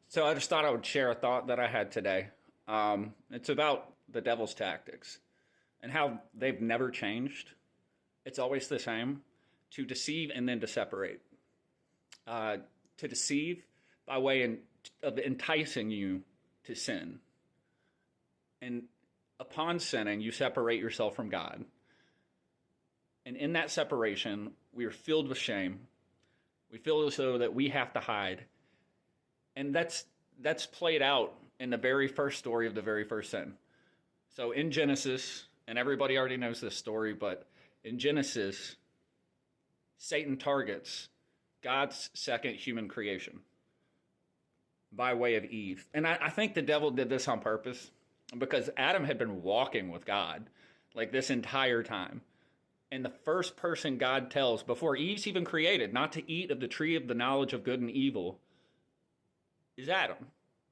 So I just thought I would share a thought that I had today. It's about the devil's tactics and how they've never changed. It's always the same: to deceive and then to separate. Uh, to deceive by way of enticing you to sin. And upon sinning, you separate yourself from God. And in that separation, we are filled with shame. We feel as though that we have to hide. And that's played out in the very first story of the very first sin. So in Genesis, and everybody already knows this story, but in Genesis, Satan targets God's second human creation by way of Eve. And I think the devil did this on purpose because Adam had been walking with God like this entire time. And the first person God tells before Eve's even created not to eat of the tree of the knowledge of good and evil is Adam.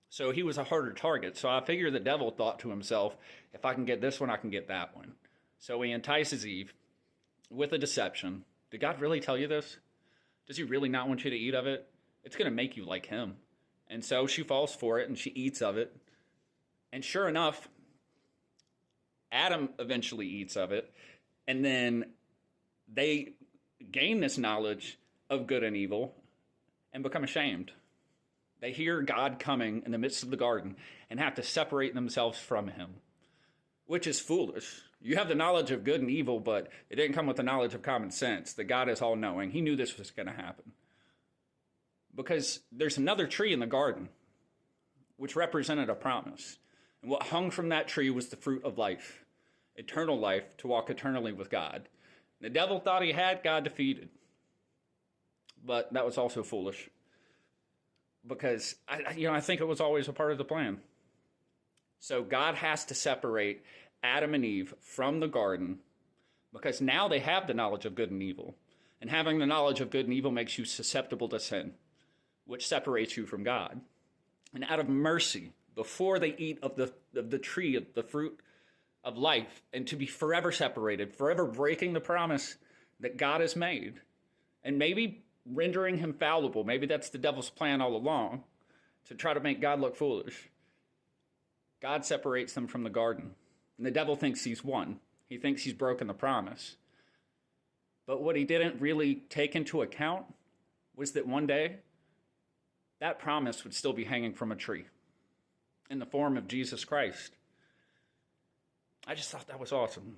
So he was a harder target. So I figure the devil thought to himself, if I can get this one, I can get that one. So he entices Eve with a deception. Did God really tell you this? Does he really not want you to eat of it? It's going to make you like him. And so she falls for it and she eats of it. And sure enough, Adam eventually eats of it. And then they gain this knowledge of good and evil and become ashamed. They hear God coming in the midst of the garden and have to separate themselves from him, which is foolish. You have the knowledge of good and evil, but it didn't come with the knowledge of common sense that God is all-knowing. He knew this was going to happen. Because there's another tree in the garden, which represented a promise. And what hung from that tree was the fruit of life, eternal life, to walk eternally with God. The devil thought he had God defeated. But that was also foolish. Because, I think it was always a part of the plan. So God has to separate Adam and Eve from the garden because now they have the knowledge of good and evil. And having the knowledge of good and evil makes you susceptible to sin, which separates you from God. And out of mercy, before they eat of the tree, of the fruit of life, and to be forever separated, forever breaking the promise that God has made, and maybe rendering him fallible. Maybe that's the devil's plan all along, to try to make God look foolish. God separates them from the garden. And the devil thinks he's won. He thinks he's broken the promise. But what he didn't really take into account was that one day, that promise would still be hanging from a tree in the form of Jesus Christ. I just thought that was awesome.